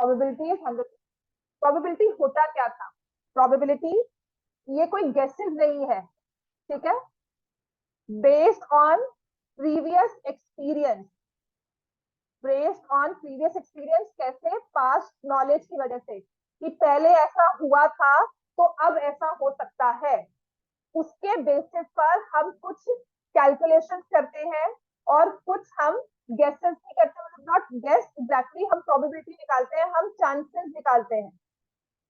Probability is 100। Probability होता क्या था? प्रोबेबिलिटी ये कोई गेसेस नहीं है, ठीक है, based on previous experience. Based on previous experience कैसे? पास्ट नॉलेज की वजह से कि पहले ऐसा हुआ था तो अब ऐसा हो सकता है, उसके बेसिस पर हम कुछ कैलकुलेशन करते हैं और कुछ हम गेसेस भी करते हैं, मतलब नॉट गेस एग्जैक्टली, हम प्रोबेबिलिटी निकालते हैं, हम चांसेस निकालते हैं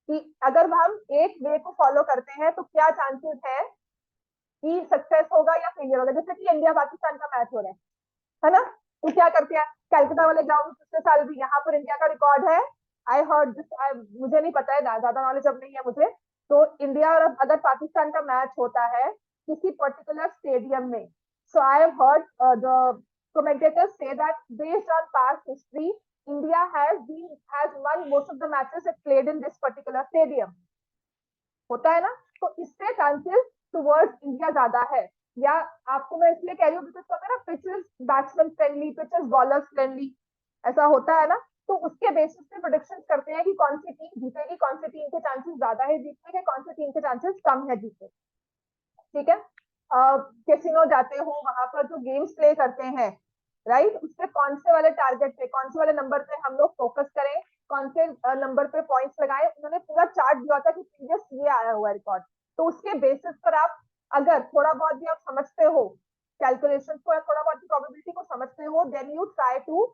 कि अगर हम एक वे को फॉलो करते हैं तो क्या चांसेस है कि सक्सेस होगा या फेलियर होगा। जैसे कि इंडिया पाकिस्तान का मैच हो रहा है ना, तो क्या करते हैं, कैलकाटा वाले ग्राउंड पिछले साल भी, यहाँ पर इंडिया का रिकॉर्ड है। आई हर्ड दिस, मुझे नहीं पता है, ज्यादा नॉलेज अब नहीं है मुझे। तो इंडिया और अगर पाकिस्तान का मैच होता है किसी पर्टिकुलर स्टेडियम में, so I have heard the commentators say that based on past history, India has won most of the matches it played in this particular stadium. होता है ना, तो इससे चांसेस टुवर्ड्स इंडिया ज्यादा है। या आपको मैं इसलिए कह रही हूँ बिकॉज पता है ना, pitches batsman friendly, pitches bowlers friendly, ऐसा होता है ना, तो उसके बेसिस पे प्रोडिक्शन करते हैं कि कौन सी टीम जीतेगी, कौन सी टीम के चांसेस ज्यादा है जीतने के, कौन सी टीम के चांसेस कम है जीतने। ठीक है, कैसीनो जाते हो, वहां पर जो गेम्स प्ले करते हैं, राइट, उसके कौन से वाले टारगेट पे, कौन से वाले नंबर पे हम लोग फोकस करें, कौन से नंबर पे पॉइंट्स लगाए, उन्होंने पूरा चार्ट दिया होता है कि प्रीवियस ये आया हुआ रिकॉर्ड। तो उसके बेसिस पर आप अगर थोड़ा बहुत भी आप समझते हो कैलकुलेशन को या थोड़ा बहुत प्रोबेबिलिटी को समझते हो, then you try to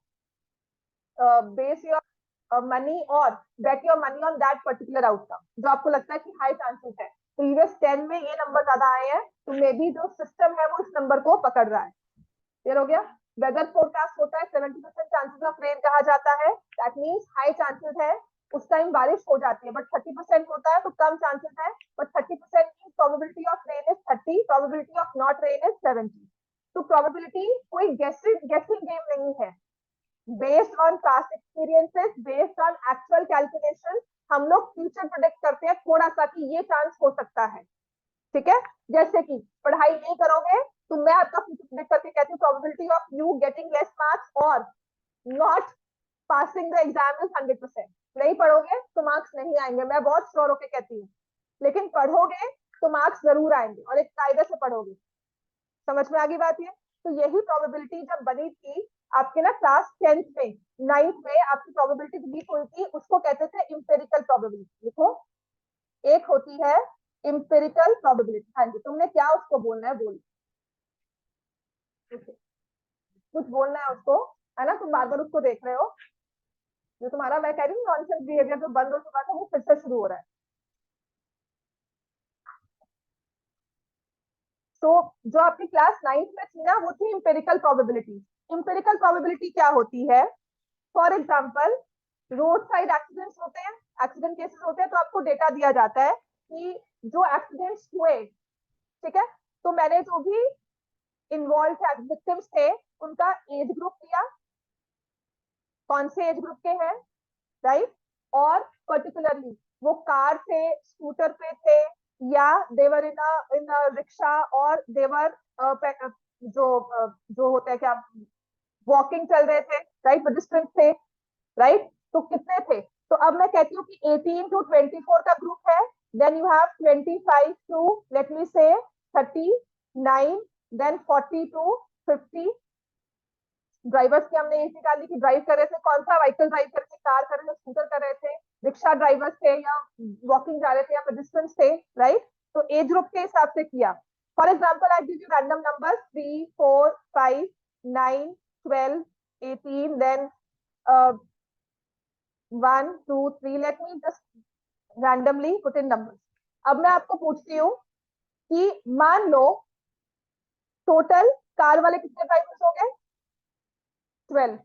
base your money और bet your money on that particular outcome जो आपको लगता है कि हाई चांसेस है। प्रीवियस 10 में ये नंबर ज्यादा आए हैं, तो मे बी जो सिस्टम है वो इस नंबर को पकड़ रहा है। क्लियर हो गया? वेदर फोरकास्ट होता है, 70% चांसेस ऑफ रेन कहा जाता है, दैट मींस हाई चांसेस है, उस टाइम बारिश हो जाती है, बट 30% होता है तो कम चांसेस है, but 30% means probability of rain is 30, probability of not rain is 70। तो प्रोबेबिलिटी कोई गेसिंग गेम नहीं है, based on past experiences, based on actual calculation, हम लोग फ्यूचर प्रोडिक्ट करते हैं थोड़ा सा कि ये चांस हो सकता है। ठीक है, जैसे कि पढ़ाई नहीं करोगे तो मैं आपका फ्यूचर प्रेडिक्ट करके कहती हूँ probability of you getting less marks और not passing the exam is 100%। नहीं पढ़ोगे तो मार्क्स नहीं आएंगे, मैं बहुत श्योर होकर कहती हूँ, लेकिन पढ़ोगे तो मार्क्स जरूर आएंगे और एक कायदे से पढ़ोगे। समझ में आ गई बात ये? तो यही प्रोबेबिलिटी जब बनी थी आपके ना क्लास 10th में, 9th में आपकी प्रोबेबिलिटी रिलीज हुई थी, उसको कहते थे इंपेरिकल प्रोबेबिलिटी। देखो, एक होती है इंपेरिकल प्रोबेबिलिटी। हाँ जी, तुमने क्या उसको बोलना है, बोल, कुछ बोलना है उसको, है ना, तुम बार बार उसको देख रहे हो, जो तुम्हारा मैं कह रही हूँ नॉनसेंस बिहेवियर जो बंद हो चुका था वो फिर से शुरू हो रहा है। तो जो आपकी क्लास 9th में थी ना, वो थी इंपेरिकल प्रोबेबिलिटी। इंपेरिकल प्रोबेबिलिटी क्या होती है? For example, road side accidents होते हैं, एक्सीडेंट केसेस होते हैं, तो आपको डेटा दिया जाता है कि जो एक्सीडेंट्स हुए, ठीक है, तो मैंने जो भी इन्वॉल्व थे विक्टिम्स थे उनका एज ग्रुप दिया, कौन से एज ग्रुप के हैं, राइट, और पर्टिकुलरली वो कार थे, स्कूटर पे थे, या देवर इन रिक्शा, और देवर जो होता है क्या, वॉकिंग चल रहे थे, राइट, पेडेस्ट्रियन थे, राइट, तो कितने थे? तो अब मैं कहती हूँ कि 18 to 24 का ग्रुप है, then you have 25 to let me say 39, then 40 to 50। Drivers की हमने एज निकाली कि ड्राइव कर रहे थे, कौन सा व्हीकल ड्राइव कर रहे थे, कार कर रहे थे, स्कूटर कर रहे थे, रिक्शा ड्राइवर्स थे, या वॉकिंग जा रहे थे, या पेडिस्ट्रियंस थे, राइट। तो एज ग्रुप के हिसाब से किया। For example I give you random number 3, 4, 5, 9, 12, 18, then 1, 2, 3, let me just randomly put in numbers. अब मैं आपको पूछती हूँ कि मान लो टोटल कार वाले कितने ड्राइवर्स हो गए? 12।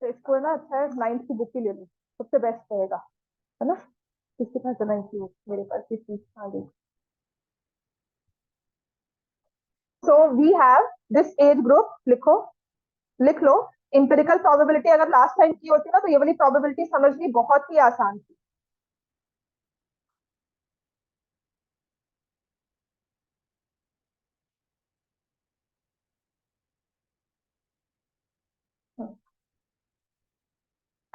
तो इसको ना अच्छा है 9th की बुक ही ले लो, सबसे बेस्ट रहेगा, है ना। किसके पास है 9th की बुक? मेरे पास भी चीज आ गई। So we have this age group, लिखो, लिख लो। इंपेरिकल प्रोबेबिलिटी अगर लास्ट टाइम की होती ना तो ये वाली प्रोबेबिलिटी समझनी बहुत ही आसान थी।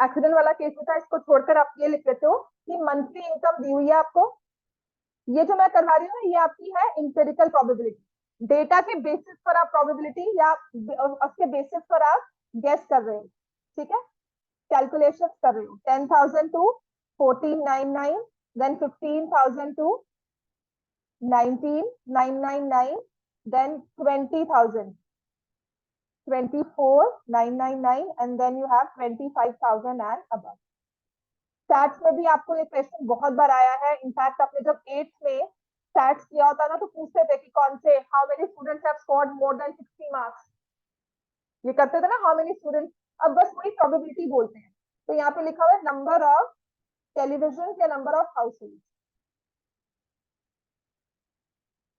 एक्सीडेंट वाला केस भी था, इसको छोड़कर आप ये लिख लेते हो कि मंथली इनकम दी हुई है आपको। ये जो मैं करवा रही हूँ ना, ये आपकी है इंपेरिकल प्रोबेबिलिटी, डेटा के बेसिस पर आप प्रोबेबिलिटी या उसके बेसिस पर आप गेस कर रहे हो, ठीक है, कैलकुलेशन कर रहे हो। 10,000 to 1499, then 15,000 to 19,999, then 20,000, 24,999, and then you have 25,000 and above. Stats में भी आपको ये क्वेश्चन बहुत बार आया है। इनफैक्ट आपने जब 8th में स्टैट्स किया होता ना, तो पूछते थे कि कौन से, how many students have scored more than 60 marks, ये करते थे ना, हाउ मेनी स्टूडेंट्स। अब बस वही प्रोबेबिलिटी बोलते हैं। तो यहाँ पे लिखा हुआ है नंबर ऑफ टेलीविजन या नंबर ऑफ हाउस होल्ड,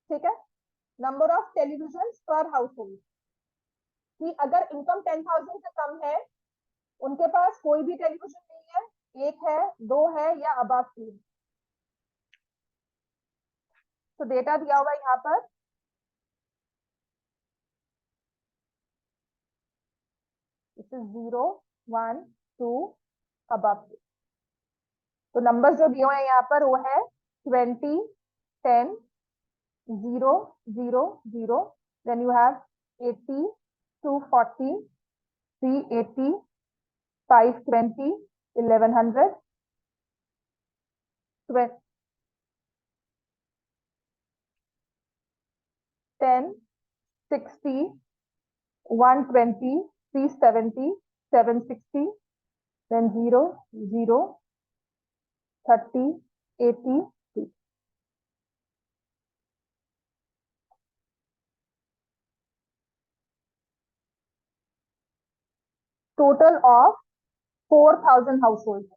ठीक है, नंबर ऑफ टेलीविजन पर हाउस होल्ड, कि अगर इनकम 10,000 से कम है, उनके पास कोई भी टेलीविजन नहीं है, एक है, दो है या अबव 3। तो डेटा दिया हुआ है यहाँ पर, दिस इज 0, 1, 2 अबव। तो नंबर जो दिए हुए हैं यहाँ पर वो है 20, 10, 0, 0, 0, then you have 80, 240, 380, 520, 1100, 10, 60, 120, 370, 760, then 0, 0, 30, 80, 3. Total of 4,000 households.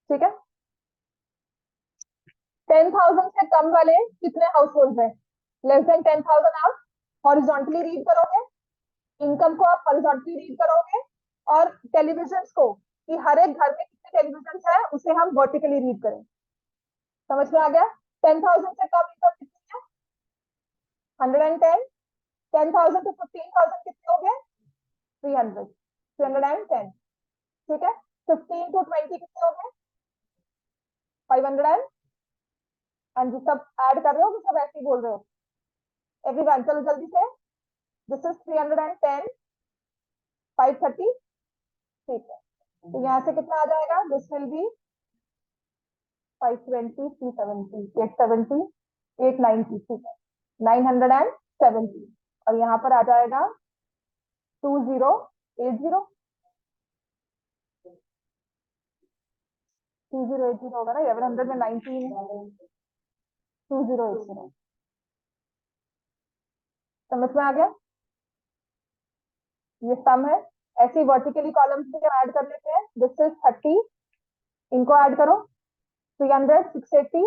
ठीक है, 10,000 से कम वाले कितने हाउस होल्ड है? लेस देन 10,000 आप हॉरिजॉन्टली रीड करोगे, इनकम को आप हॉरिजॉन्टली रीड करोगे, और टेलीविजन को, कि हर एक घर में कितने टेलीविजन है, उसे हम वर्टिकली रीड करें। समझ में आ गया? 10,000 से कम इनकम कितनी है? 110, 10,000 to 15,000 कितने हो गए? 300, 310, ठीक है। 15 to 20 कितने हो गए? 500, एंड सब ऐड कर रहे हो कि सब ऐसे ही बोल रहे हो? एवरीवन चलो जल्दी से, दिस इज 310, 530, ठीक है। तो यहाँ से कितना आ जाएगा? दिस विल बी 520, 370, 870, 890, ठीक है, 970, और यहाँ पर आ जाएगा 2080, 2080 होगा ना, 1100 में 19, 2080। समझ में आ गया? ये सम है। ऐसे वर्टिकली कॉलम्स में ऐड कर लेते हैं। दिस इज 30, इनको ऐड करो, 300, 680,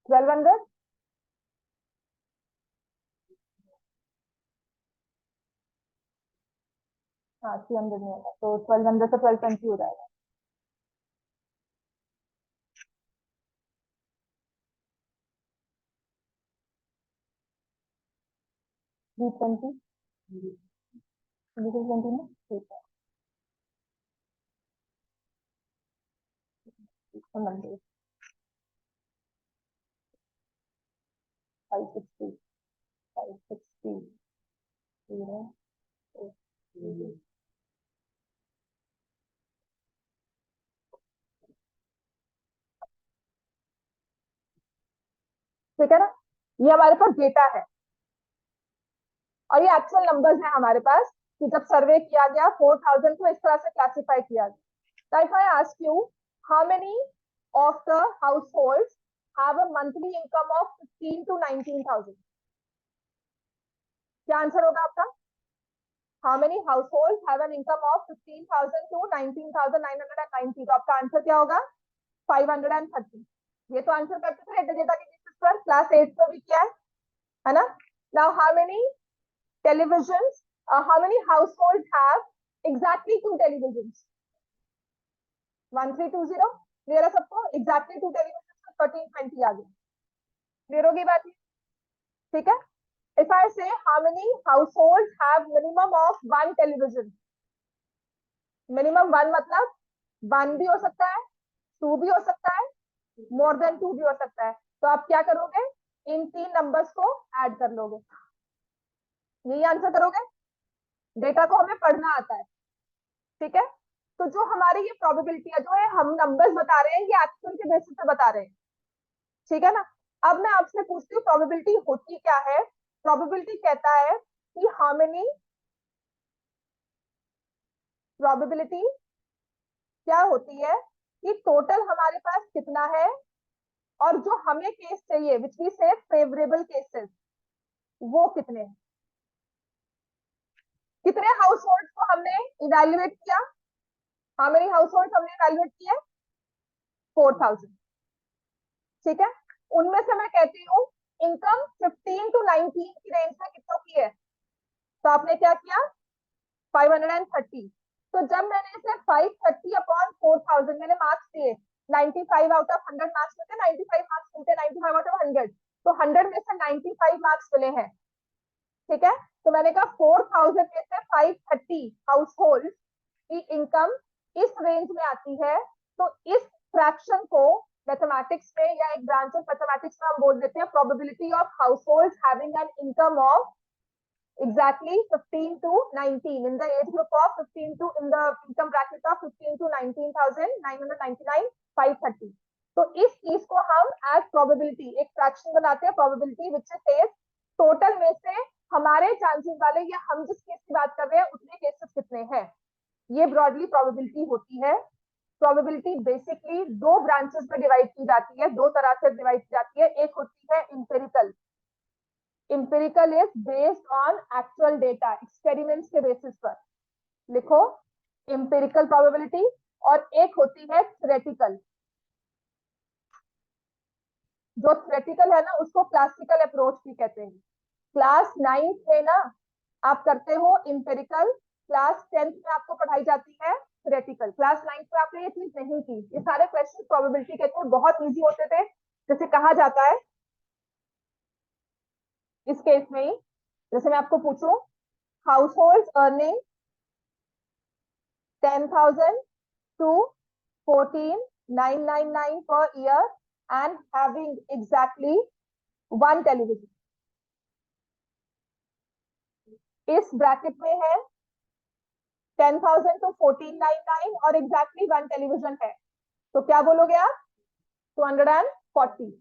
1200, हाँ 300 नहीं होगा, तो 1200 से 1220 हो जाएगा। 320, 320 में, ठीक है, 190, 560, 560, 0, ठीक है ना? ये हमारे पास डेटा है, और ये एक्चुअल नंबर्स हैं हमारे पास, कि जब सर्वे किया गया 4,000 को इस तरह से क्लासिफाई किया गया। If I ask you, how many of the households have a monthly income of 15 to 19,000? क्या आंसर होगा आपका? How many households have an income of 15,000 to 19,990? तो आपका आंसर क्या होगा? 530। ये तो आंसर करते थे डेटा के बेसिस पर, क्लास 8 पर भी किया है ना? Now how many televisions, how many households have exactly 2 televisions? 1320, clear है सबको? exactly 2 televisions, 1320 आ गया। क्लियर होगी बात? ठीक है। इफ आई से how many household have minimum of one television, minimum one मतलब वन भी हो सकता है, टू भी हो सकता है, मोर देन टू भी हो सकता है। तो आप क्या करोगे, इन तीन नंबर्स को ऐड कर लोगे, यही आंसर करोगे। डेटा को हमें पढ़ना आता है, ठीक है। तो जो हमारी ये प्रोबेबिलिटी है, जो है हम नंबर्स बता रहे हैं, ये एक्चुअल के बेसिस पे बता रहे हैं, ठीक है ना। अब मैं आपसे पूछती हूँ प्रोबेबिलिटी होती क्या है। प्रोबेबिलिटी कहता है कि हाउ मेनी, प्रोबेबिलिटी क्या होती है कि टोटल हमारे पास कितना है, और जो हमें केस चाहिए विच वी से फेवरेबल केसेस, वो कितने हैं। कितने हाउस होल्ड को हमने इवेल्युएट किया, हाउ मेनी हाउस होल्ड हमने इवेल्युएट किया, 4000, ठीक है। उनमें से मैं कहती हूँ इनकम 15 to 19 की रेंज में कितनों की है, तो आपने क्या किया 530। तो जब मैंने इसे 530 अपॉन 4000 मैंने मार्क्स दिए, 95 आउट ऑफ 100 मार्क्स मिलते, 95 मार्क्स मिलते, 95 आउट ऑफ 100, तो 100 में से 95 मार्क्स मिले हैं, ठीक है। तो मैंने कहा 4000 में से 530 हाउस होल्ड की इनकम इस रेंज में आती है। तो इस फ्रैक्शन को मैथमेटिक्स में या एक ब्रांच ऑफ मैथमेटिक्स में हम बोल देते हैं probability of house hold having an income of exactly 15 to 19 in the age group of 15 to in the income bracket of 15 to 19,999 530। तो इस चीज को हम एज प्रोबेबिलिटी एक फ्रैक्शन बनाते हैं, प्रोबेबिलिटी विच सेज टोटल में से हमारे चांसेस वाले या हम जिस केस की बात कर रहे हैं उतने केसेस कितने हैं, ये ब्रॉडली प्रोबेबिलिटी होती है। प्रोबेबिलिटी बेसिकली दो ब्रांचेस में डिवाइड की जाती है, दो तरह से डिवाइड की जाती है। एक होती है empirical, empirical is based on actual data, experiments के बेसिस पर, लिखो इंपेरिकल प्रोबेबिलिटी। और एक होती है थ्योरेटिकल, जो थ्योरेटिकल है ना उसको क्लासिकल अप्रोच भी कहते हैं। क्लास 9th में ना आप करते हो इंपेरिकल, क्लास 10th में आपको पढ़ाई जाती है थ्योरेटिकल। क्लास 9th में आपने ये चीज नहीं की। ये सारे क्वेश्चन प्रोबेबिलिटी के थे, बहुत इजी होते थे। जैसे कहा जाता है इस केस में ही, जैसे मैं आपको पूछूं house hold earning 10,000 to 14,999 per year and having exactly one television, इस ब्रैकेट में है 10,000 to 14,999 और एग्जैक्टली वन टेलीविजन है, तो क्या बोलोगे आप 240,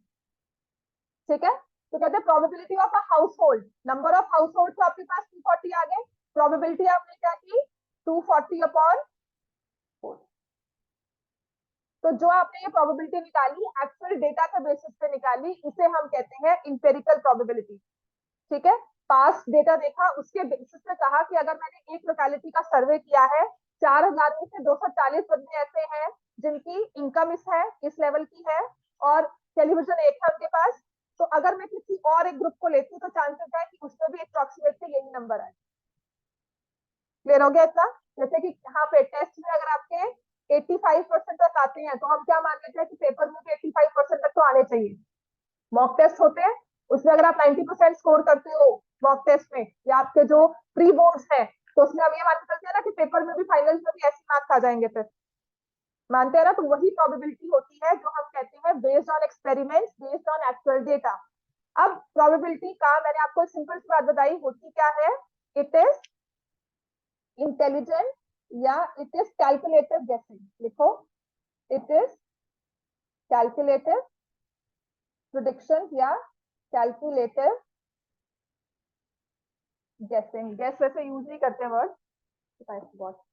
ठीक है। तो कहते हैं probability of a house hold, number of house hold तो आपके पास 240 आ गए, प्रोबेबिलिटी आपने क्या की 240 अपॉन 4। तो जो आपने ये प्रोबेबिलिटी निकाली एक्चुअल डेटा के बेसिस पे निकाली, इसे हम कहते हैं इंपेरिकल प्रोबेबिलिटी, ठीक है। पास्ट डेटा देखा, उसके बेसिस पे कहा कि अगर मैंने एक लोकेलिटी का सर्वे किया है, 4,000 में से 240 बंदे ऐसे हैं जिनकी इनकम इस लेवल की है और टेलीविजन एक है उनके पास, तो अगर मैं किसी और एक ग्रुप को लेती हूँ तो चांसेस है कि उसमें भी अप्रोक्सीमेटली यही नंबर आए। क्लियर हो गया इतना। जैसे कि यहाँ पे टेस्ट में अगर आपके 85% तक आते हैं तो हम क्या मान लेते हैं कि पेपर में भी 85% तक तो आने चाहिए। मॉक टेस्ट होते हैं, उसमें अगर आप 90% स्कोर करते हो मॉक टेस्ट में या आपके जो प्री बोर्ड्स है, तो उसमें हम ये मान सकते हैं ना कि पेपर में भी फाइनल में भी ऐसे मार्क्स आ जाएंगे, फिर मानते हैं ना। तो वही प्रोबेबिलिटी होती है जो हम कहते हैं based on experiments, based on actual data. अब प्रोबेबिलिटी का मैंने आपको सिंपल सी बात बताई, होती क्या है, इट इज इंटेलिजेंट या इट इज कैलकुलेटिव गेसिंग, लिखो इट इज कैलकुलेटिव प्रेडिक्शन या कैलकुलेटिव गेसिंग। गेस वैसे यूज नहीं करते वर्ड, बहुत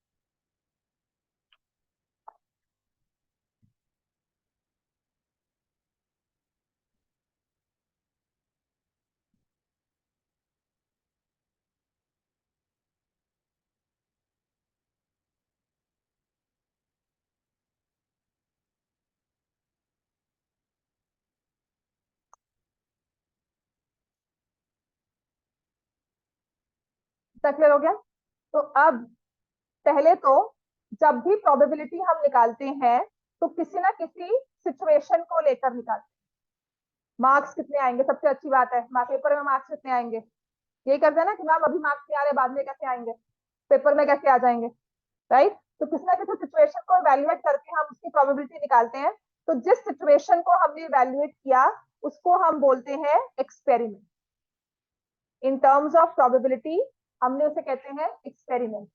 क्लियर हो गया। तो अब पहले तो जब भी प्रोबेबिलिटी हम निकालते हैं तो किसी ना किसी सिचुएशन को लेकर निकालते हैं, मार्क्स कितने आएंगे, सबसे अच्छी बात है, पेपर में मार्क्स कितने आएंगे, यही करते हैं ना कि मैम अभी मार्क्स नहीं आ रहे, बाद में कैसे आएंगे, पेपर में कैसे आ जाएंगे, राइट। तो किसी ना किसी सिचुएशन को इवेल्युएट करके हम उसकी प्रोबेबिलिटी निकालते हैं। तो जिस सिचुएशन को हमने इवेल्युएट किया उसको हम बोलते हैं experiment. In terms of probability हमने उसे कहते हैं एक्सपेरिमेंट,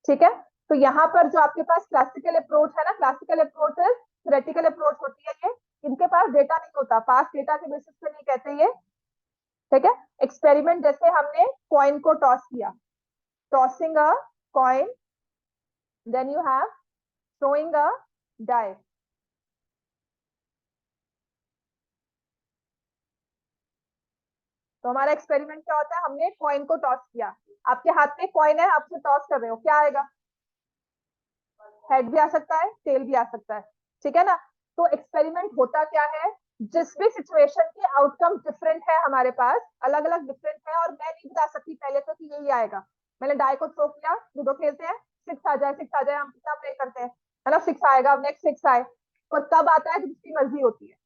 ठीक है। तो यहाँ पर जो आपके पास क्लासिकल अप्रोच है ना, क्लासिकल अप्रोच थ्योरेटिकल अप्रोच होती है ये, इनके पास डेटा नहीं होता, पास डेटा के बेसिस पे नहीं कहते ये, ठीक है। एक्सपेरिमेंट जैसे हमने कॉइन को टॉस किया, tossing a coin, then you have throwing a die। तो हमारा एक्सपेरिमेंट क्या होता है, हमने कॉइन को टॉस किया, आपके हाथ में कॉइन है, आप उसे टॉस कर रहे हो, क्या आएगा, हेड भी आ सकता है, टेल भी आ सकता है, ठीक है ना। तो एक्सपेरिमेंट होता क्या है, जिस भी सिचुएशन के आउटकम डिफरेंट है हमारे पास, अलग अलग डिफरेंट है, और मैं नहीं बता सकती पहले से कि यही आएगा। मैंने डाई को थ्रो किया, लूडो खेलते हैं, सिक्स आ जाए, सिक्स आ जाए, हम कितना प्ले करते हैं, है ना, सिक्स आएगा, नेक्स्ट सिक्स आए, और कब आता है जब उसकी मर्जी होती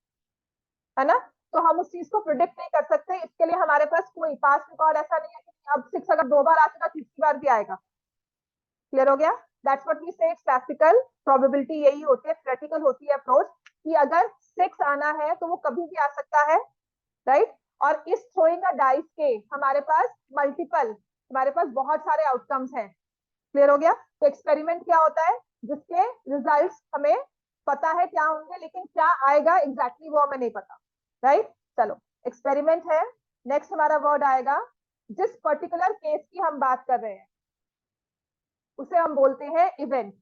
है ना। तो हम उस चीज को प्रिडिक्ट नहीं कर सकते, इसके लिए हमारे पास कोई पास रिकॉर्ड ऐसा नहीं है कि अब सिक्स अगर दो बार आ चुका तीसरी बार भी आएगा। क्लियर हो गया, दैट्स व्हाट वी से क्लासिकल प्रोबेबिलिटी यही होती है, थ्योरेटिकल होती है अप्रोच, कि अगर सिक्स आना है तो वो कभी भी आ सकता है, राइट। और इस थ्रोइंग अ डाइस के हमारे पास मल्टीपल, हमारे पास बहुत सारे आउटकम्स हैं। क्लियर हो गया, तो एक्सपेरिमेंट क्या होता है, जिसके रिजल्ट्स हमें पता है क्या होंगे, लेकिन क्या आएगा एग्जैक्टली वो हमें नहीं पता, राइट। चलो, एक्सपेरिमेंट है। नेक्स्ट हमारा वर्ड आएगा, जिस पर्टिकुलर केस की हम बात कर रहे हैं उसे हम बोलते हैं इवेंट।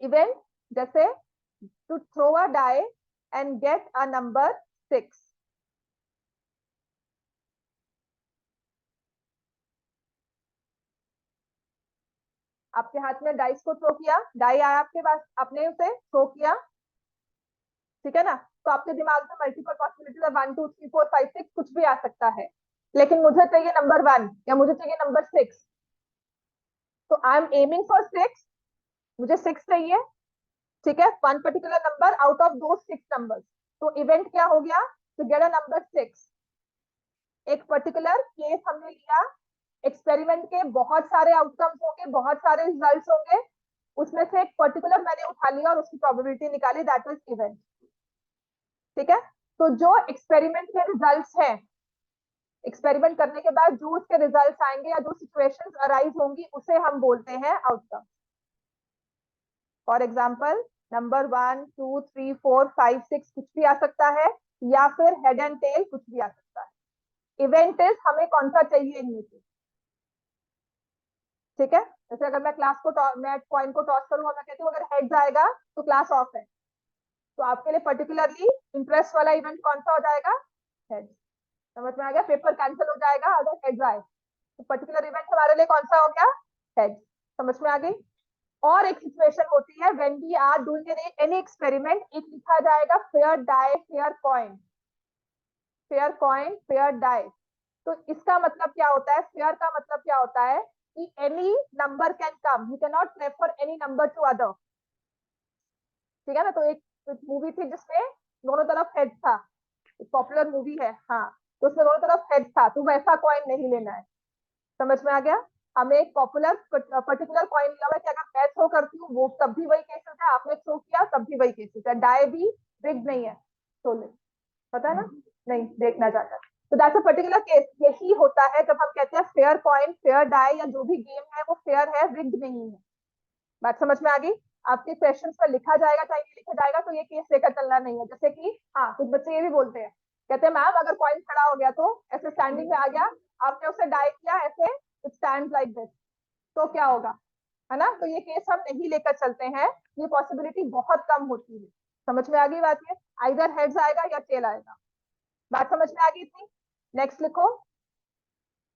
इवेंट जैसे to throw a die and get a number six. आपके हाथ में डाइस को थ्रो किया, डाई आया आपके पास, आपने उसे थ्रो किया, ठीक है ना। तो आपके दिमाग में मल्टीपल पॉसिबिलिटीज है, one two three four five six, कुछ भी आ सकता है, लेकिन मुझे चाहिए नंबर वन या मुझे चाहिए नंबर सिक्स। तो I am aiming for six, मुझे सिक्स चाहिए, ठीक है, one particular number out of दो सिक्स नंबर्स। तो इवेंट क्या हो गया, to get a number six. एक पर्टिकुलर केस हमने लिया, एक्सपेरिमेंट के बहुत सारे आउटकम्स होंगे, बहुत सारे रिजल्ट्स होंगे, उसमें से एक पर्टिकुलर मैंने उठा लिया और उसकी प्रोबेबिलिटी निकाली, दैट इज इवेंट, ठीक है। तो जो एक्सपेरिमेंट के रिजल्ट्स हैं, एक्सपेरिमेंट करने के बाद जो उसके रिजल्ट्स आएंगे या जो सिचुएशंस अराइज होंगी उसे हम बोलते हैं outcome. For example, number one two three four five six कुछ भी आ सकता है, या फिर हेड एंड टेल कुछ भी आ सकता है। इवेंट इज हमें कौन सा चाहिए इनमें से, ठीक है। जैसे अगर मैं क्लास को मैं कॉइन को टॉस करूँ और मैं कहती हूँ अगर हेड्स आएगा तो क्लास ऑफ है, तो आपके लिए पर्टिकुलरली इंटरेस्ट वाला इवेंट कौन सा हो जाएगा, हेड। समझ में आ गया, पेपर कैंसिल हो जाएगा अगर हेड्स आए, तो पर्टिकुलर इवेंट हमारे लिए कौन सा हो गया, हेड। समझ में आ गई। और एक सिचुएशन होती है when we are doing any experiment, एक लिखा जाएगा fair die fair coin, fair coin fair die. तो इसका मतलब क्या होता है, फेयर का मतलब क्या होता है कि any number can come, you can not prefer any number two other, ठीक है ना। तो एक मूवी थी जिसमें दोनों तरफ हेड था, पॉपुलर मूवी है, हाँ, तो उसमें दोनों तरफ हेड था, तो वैसा कॉइन नहीं लेना है। समझ में आ गया, हमें एक पॉपुलर पर्टिकुलर कॉइन लिया हुआ है कि अगर मैं थ्रो करती हूँ वो तब भी वही केसेस है, आपने थ्रो किया तब भी वही केसेस है, डाई भी रिग्ड नहीं है, तो ले, पता है ना, नहीं देखना चाहता। तो दैट्स अ पर्टिकुलर केस, यही होता है जब हम कहते हैं फेयर कॉइन फेयर डाई, या जो भी गेम है वो फेयर है, रिग्ड नहीं है। बात समझ में आ गई। आपके क्वेश्चंस पर लिखा जाएगा चाहे नहीं लिखा जाएगा, तो ये केस लेकर चलना नहीं है। जैसे कि हाँ, कुछ बच्चे ये भी बोलते हैं, कहते हैं मैम अगर कॉइन खड़ा हो गया तो ऐसे स्टैंडिंग में आ गया, आपने उसे डाई किया ऐसे, इट स्टैंड्स लाइक दिस, तो क्या होगा, है ना। तो ये केस हम नहीं लेकर चलते हैं, ये पॉसिबिलिटी बहुत कम होती है। समझ में आ गई बात, ये आइदर हेड्स आएगा या टेल आएगा। बात समझ में आ गई इतनी, नेक्स्ट लिखो।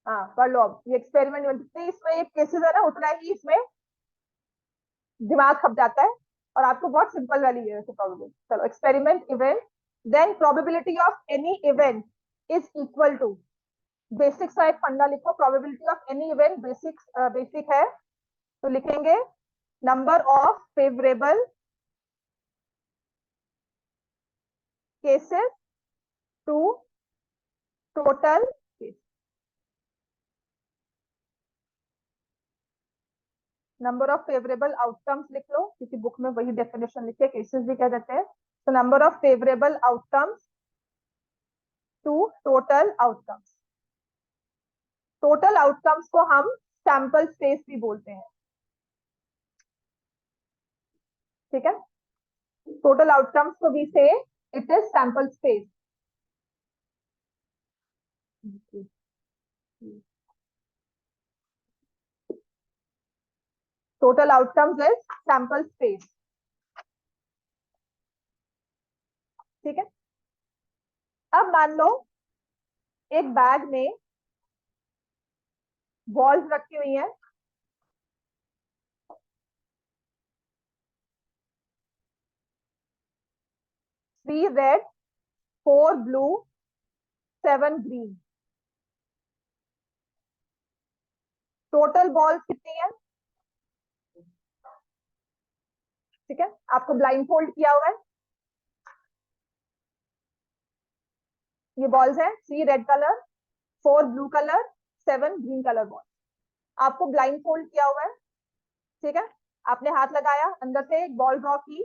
हाँ पढ़ लो, अब ये एक्सपेरिमेंट जितनी इसमें एक केसेस है ना उतना ही इसमें दिमाग खप जाता है, और आपको बहुत सिंपल वाली है वैसे प्रोबेबिलिटी। चलो, experiment event, then probability of any event is equal to, basic सा एक फंडा लिखो, probability of any event basic basic है, तो लिखेंगे number of favourable cases to total case. Number of favourable outcomes लिख लो, क्योंकि बुक में वही डेफिनेशन लिखे, केसेस भी कह देते हैं। तो number of favourable outcomes to total outcomes. Total outcomes को हम सैंपल स्पेस भी बोलते हैं, ठीक है। टोटल आउटकम्स को भी से it is sample space. Total outcomes is sample space, ठीक है। अब मान लो एक बैग में बॉल्स रखी हुई हैं, 3 red, 4 blue, 7 green. Total balls कितनी है, ठीक है। आपको ब्लाइंड फोल्ड किया हुआ है, ये बॉल्स है, 3 red colour, 4 blue colour, 7 green colour ball. आपको ब्लाइंड फोल्ड किया हुआ है, ठीक है। आपने हाथ लगाया, अंदर से एक बॉल ड्रॉ की,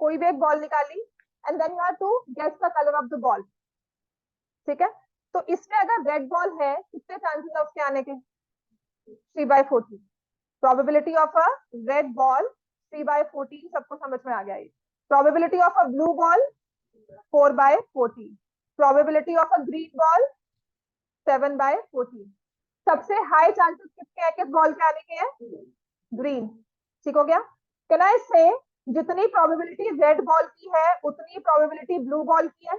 कोई भी एक बॉल निकाली, and then you have to guess the colour of the ball, ठीक है। तो इसमें अगर रेड बॉल है, कितने चांसेस है उसके आने के, 3/14। Probability of a red ball 3/14, सबको समझ में आ गया ये। Probability of a blue ball 4/14। Probability of a green ball 7/14। सबसे हाई चांसेस किसके हैं, किस बॉल के आने के हैं, ग्रीन, ठीक हो गया। कैन आई से जितनी प्रोबेबिलिटी रेड बॉल की है उतनी प्रोबेबिलिटी ब्लू बॉल की है,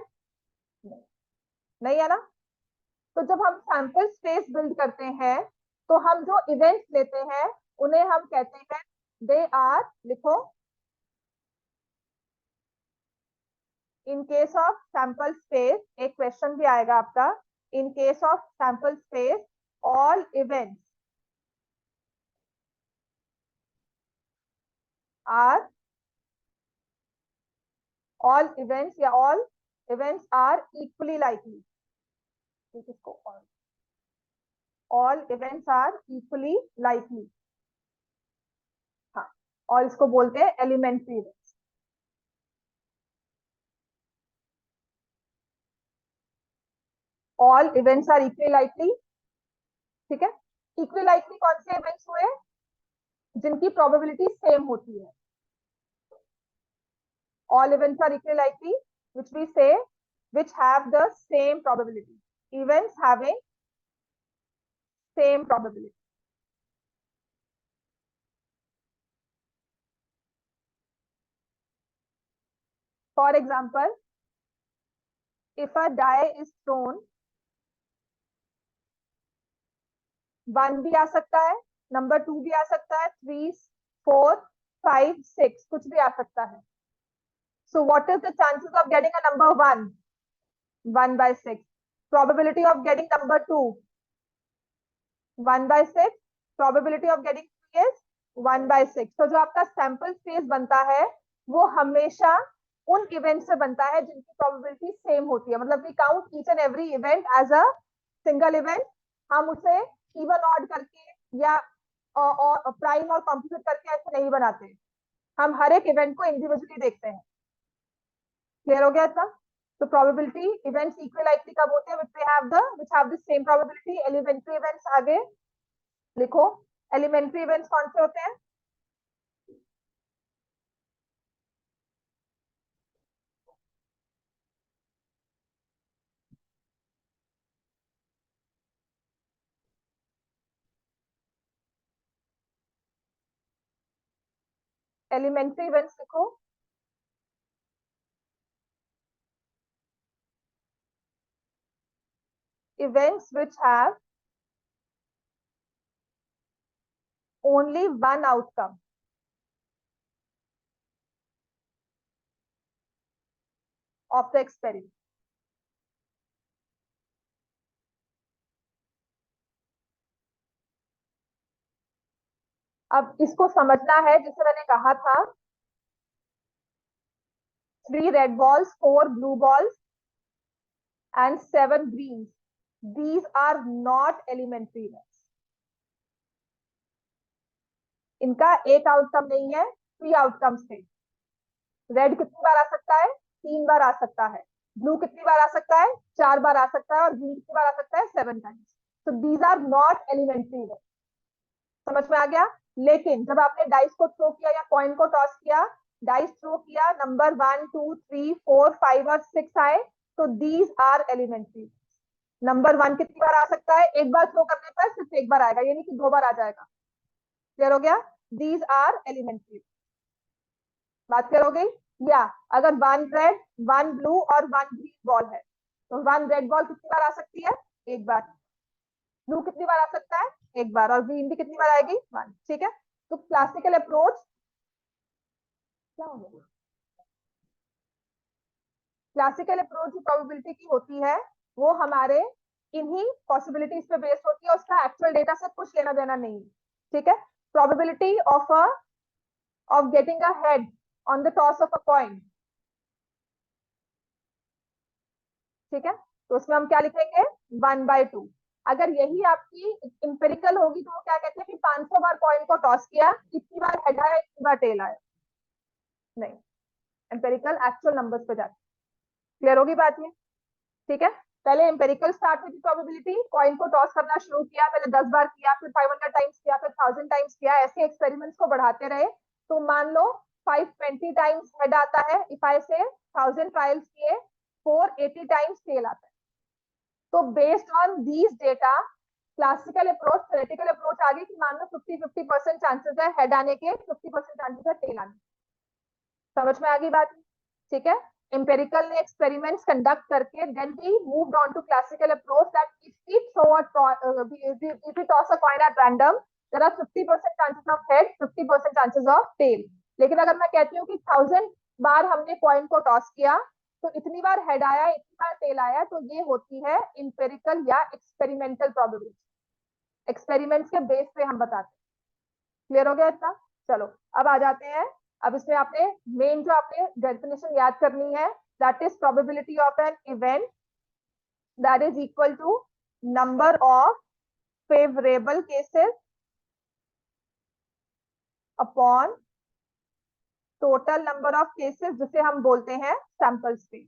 नहीं है ना। तो जब हम सैंपल स्पेस बिल्ड करते हैं तो हम जो इवेंट्स लेते हैं उन्हें हम कहते हैं, दे आर, लिखो, in case of sample space, एक क्वेश्चन भी आएगा आपका, in case of sample space all events are, all events या all events are equally likely, इसको all events are equally likely, हाँ, और इसको बोलते हैं elementary events. All events are equally likely, ठीक है। इक्वली लाइकली कौन से इवेंट्स हुए, जिनकी प्रोबेबिलिटी सेम होती है। All events are equally likely, which we say, which have the same probability. Events having same probability. For example, if a die is thrown, 1 भी आ सकता है, नंबर 2 भी आ सकता है, 3, 4, 5, 6, कुछ भी आ सकता है। So what is the chances of getting a number 1? 1/6. Probability of getting number 2? 1/6. Probability of getting 3 is 1/6. तो जो आपका सैंपल स्पेस बनता है वो हमेशा उन इवेंट से बनता है जिनकी प्रोबेबिलिटी सेम होती है। मतलब we count each and every event as a single event. हम उसे इवन ऑड करके या और प्राइम और कॉम्पोजिट करके ऐसे नहीं बनाते, हम हर एक इवेंट को इंडिविजुअली देखते हैं। क्लियर हो गया इतना। तो प्रोबेबिलिटी इवेंट्स इक्वल लाइकली कब होते हैं, which have the same probability। Elementary events आगे लिखो, एलिमेंट्री इवेंट्स कौन से होते हैं, एलिमेंट्री इवेंट्स लिखो, events which have only one outcome of the experiment। अब इसको समझना है, जैसे मैंने कहा था 3 red balls, 4 blue balls, and 7 greens. These are not elementary events. इनका एक आउटकम नहीं है, 3 आउटकम्स थे. रेड कितनी बार आ सकता है? 3 बार आ सकता है. ब्लू कितनी बार आ सकता है? 4 बार आ सकता है. और ग्रीन कितनी बार आ सकता है? 7 times. So these are not elementary events. समझ में आ गया? लेकिन जब आपने डाइस को थ्रो किया या कॉइन को टॉस किया, डाइस थ्रो किया, नंबर 1 2 3 4 5 और 6 आए, तो दीज आर एलिमेंट्री. नंबर 1 कितनी बार आ सकता है? एक बार थ्रो करने पर सिर्फ एक बार आएगा, यानी कि 2 बार आ जाएगा. क्लियर हो गया? These are elementary. बात क्लियर हो गई? या अगर 1 रेड 1 ब्लू और 1 ग्रीन बॉल है, तो 1 रेड बॉल कितनी बार आ सकती है? एक बार. ब्लू कितनी बार आ सकता है? एक बार. और ग्रीन भी कितनी बार आएगी? 1. ठीक है. तो क्लासिकल अप्रोच क्या होगा? क्लासिकल अप्रोच जो प्रोबेबिलिटी की होती है, वो हमारे इन्हीं पॉसिबिलिटीज पे बेस्ड होती है, उसका एक्चुअल डेटा से कुछ लेना देना नहीं. ठीक है. Probability of getting a head on the toss of a coin. ठीक है. तो उसमें हम क्या लिखेंगे? 1/2. अगर यही आपकी इंपेरिकल होगी तो वो क्या कहते हैं कि 500 बार कॉइन को टॉस किया, कितनी बार हेड आया, कितनी बार टेल आया. नहीं, एम्पेरिकल एक्चुअल नंबर्स पे जाते. क्लियर होगी बात ये? ठीक है. पहले एम्पेरिकल स्टार्ट हुई थी प्रोबेबिलिटी, कॉइन को टॉस करना शुरू किया, पहले 10 बार किया, फिर 500 टाइम्स किया, फिर 1000 टाइम्स किया, ऐसे एक्सपेरिमेंट्स को बढ़ाते रहे. तो मान लो 520 टाइम्स हेड आता है, इफ आई से 1000 ट्रायल्स किए, 480 टाइम्स टेल आता है. तो based on these data, classical approach, theoretical approach आगे कि मान लो 50-50% चांसेस है हेड आने के, 50% चांसेस है टेल आने. समझ में आ गई बात? ठीक है. empirical ने experiments conduct करके then we moved on to classical approach that if we toss a coin at random, there are 50% chances of head, 50% chances of tail. लेकिन अगर मैं कहती हूँ कि 1000 बार हमने कॉइन को टॉस किया, तो इतनी बार हेड आया, इतनी बार टेल आया, तो ये होती है इंपेरिकल या एक्सपेरिमेंटल प्रोबेबिलिटी. एक्सपेरिमेंट्स के बेस पे हम बताते हैं. क्लियर हो गया इतना? चलो अब आ जाते हैं. अब इसमें आपने मेन जो आपने डेफिनेशन याद करनी है, that is probability of an event that is equal to number of favourable cases upon total number of cases, जिसे हम बोलते हैं सैंपल स्पेस.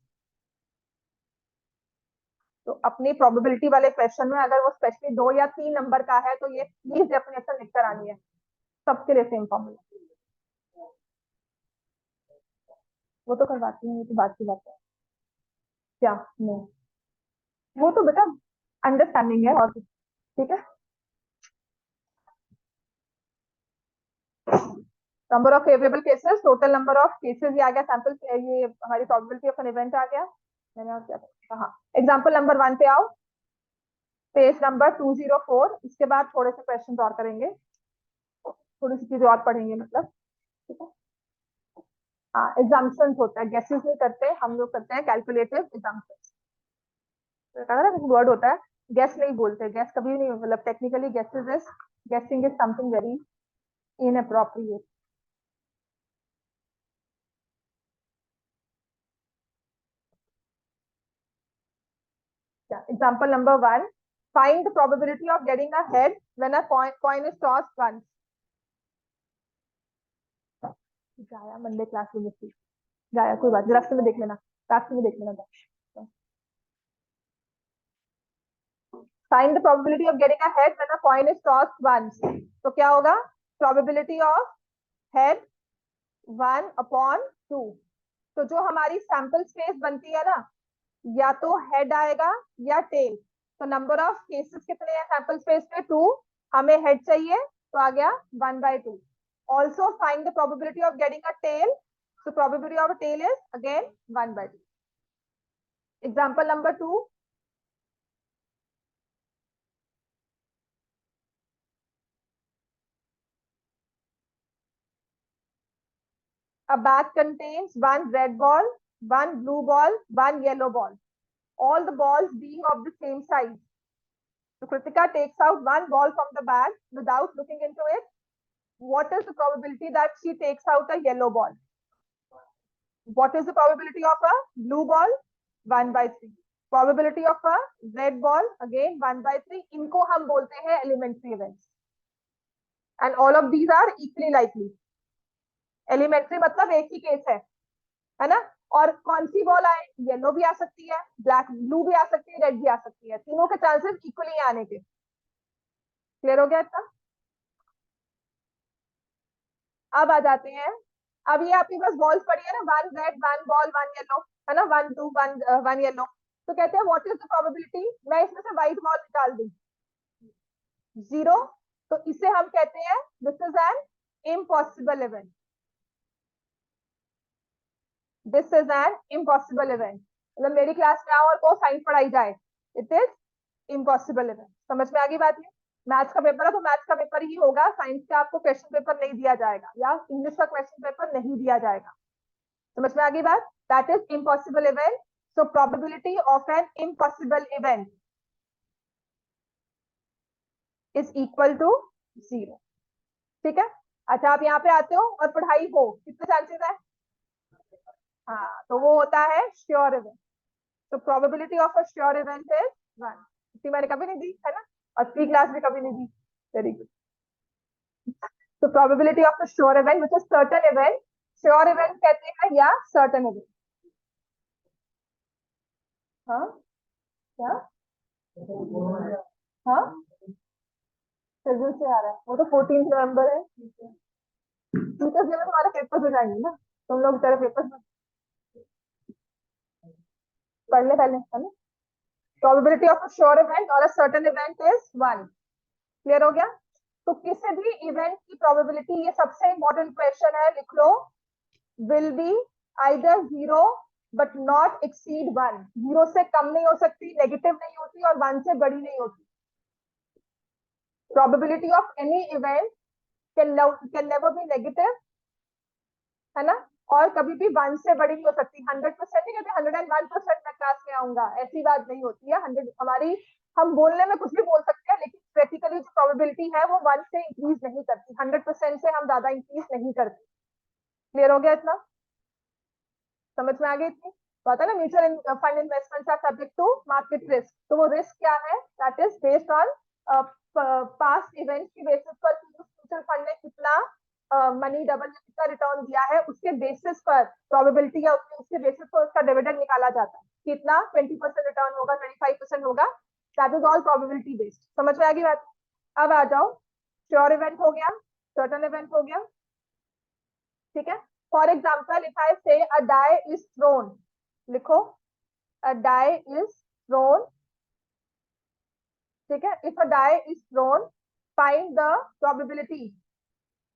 तो अपनी प्रोबेबिलिटी वाले क्वेश्चन में अगर वो स्पेशली 2 या 3 नंबर का है, तो ये प्लीज डेफिनेशन लिखकर आनी है. सबके लिए सेम फॉर्मूला. वो तो करवाती हूँ, ये तो बात की बात है. क्या नहीं, वो तो बेटा अंडरस्टैंडिंग है और. ठीक है. Number of favourable cases, total number of cases, ये आ गया सैंपल, ये हमारी प्रोबेबिलिटी ऑफ एन इवेंट आ गया. मैंने और क्या कहा? एग्जांपल नंबर 1 पे आओ, पेज नंबर 204. इसके बाद थोड़े से क्वेश्चन और करेंगे, थोड़ी सी चीजें और पढ़ेंगे मतलब. ठीक है. हाँ, एग्जाम्पन्स होता है, गेसेस नहीं करते हम लोग, करते हैं कैलकुलेटिव एग्जाम्पन्स. कहा ना वर्ड होता है, गेस नहीं बोलते. गेस कभी नहीं, मतलब टेक्निकली गेसेस इज, गेसिंग is something very inappropriate. Example number 1. Find the probability of getting a head when a coin is tossed once. जाया मंडे क्लास में मिलती. जाया कोई बात नहीं, रास्ते में देख लेना, रास्ते में देख लेना. Find the probability of getting a head when a coin is tossed once. तो क्या होगा? Probability of head 1/2. तो जो हमारी सैंपल स्पेस बनती है ना, या तो हेड आएगा या टेल. तो नंबर ऑफ केसेस कितने हैं सैंपल स्पेस में? 2. हमें हेड चाहिए, तो आ गया 1/2. Also find the probability of getting a tail. So probability of a tail is again 1/2. Example number 2. A bag contains 1 red ball, 1 blue ball, 1 yellow ball. All the balls being of the same size. So Kritika takes out 1 ball from the bag without looking into it. What is the probability that she takes out a yellow ball? What is the probability of a blue ball? 1/3. Probability of a red ball, again 1/3. इनको हम बोलते हैं elementary events. And all of these are equally likely. Elementary मतलब एक ही case है ना? और कौन सी बॉल आए? येलो भी आ सकती है, ब्लैक ब्लू भी आ सकती है, रेड भी आ सकती है, तीनों के चांसेस इक्वली आने के. क्लियर हो गया इतना? अब आ जाते हैं. अब ये आपके पास बॉल्स पड़ी है ना, 1 रेड 1 बॉल 1 येलो, है ना, 1 2 1 येलो. तो कहते हैं व्हाट इज द प्रोबेबिलिटी, मैं इसमें से व्हाइट बॉल निकाल दूं 0. तो इसे हम कहते हैं this is an impossible event. This is an impossible event. मतलब मेरी क्लास में आओ और को साइंस पढ़ाई जाए, इट इज इम्पॉसिबल इवेंट. समझ में आ गई बात? है मैथ्स का पेपर है तो मैथ्स का पेपर ही होगा, साइंस का आपको क्वेश्चन पेपर नहीं दिया जाएगा या इंग्लिश का क्वेश्चन पेपर नहीं दिया जाएगा. समझ में आ गई बात? That is impossible event. So probability of an impossible event is equal to 0. ठीक है. अच्छा, आप यहाँ पे आते हो और पढ़ाई हो, कितने चांसेस है? हाँ, तो वो होता है श्योर इवेंट. तो probability of a sure event is 1. इतनी मैंने कभी नहीं दी है ना, और प्री क्लास भी कभी नहीं दी. Very good. तो probability of a sure event which is certain event. Sure event कहते हैं या सर्टेन इवेंट. हाँ क्या? हाँ, शेड्यूल से आ रहा है वो तो 14 नवंबर है. टीचर्स डे में तुम्हारे पेपर हो जाएंगे ना, तुम लोग तेरे पेपर पढ़ ले पहले, है ना. Probability of a sure event और a certain event is 1. Clear हो गया? तो किसी भी इवेंट की प्रोबेबिलिटी, ये सबसे इंपॉर्टेंट क्वेश्चन है, लिख लो, will be either 0 but not exceed 1. 0 से कम नहीं हो सकती, नेगेटिव नहीं होती, और 1 से बड़ी नहीं होती. Probability of any event can never be negative, है ना, और कभी भी 1 से बड़ी नहीं हो सकती. 100% नहीं कहते 101% मैं क्लास में आऊंगा, ऐसी बात नहीं होती है. 100 हमारी, हम बोलने में कुछ भी बोल सकते हैं, लेकिन प्रैक्टिकली जो प्रोबेबिलिटी है वो 1 से इंक्रीज नहीं करती, 100% से हम ज्यादा इंक्रीज नहीं करते. क्लियर हो गया इतना? समझ में आ गई इतनी बात है ना. Mutual fund investments are subject to market risk. तो वो रिस्क क्या है? That is based on past events की बेसिस पर म्यूचुअल फंड ने कितना मनी डबल कितना रिटर्न दिया है, उसके बेसिस पर प्रोबेबिलिटी या उसके बेसिस पर उसका डिविडेंड निकाला जाता है. कितना 20% रिटर्न होगा, 25% होगा. That is all probability based. समझ में आ गई बात? अब आ जाओ, श्योर इवेंट हो गया, सर्टेन इवेंट हो गया. ठीक है. फॉर एग्जाम्पल इफ आई से अ डाई इज थ्रोन, लिखो, अ डाई इज थ्रोन. ठीक है. If a die is thrown, find the probability.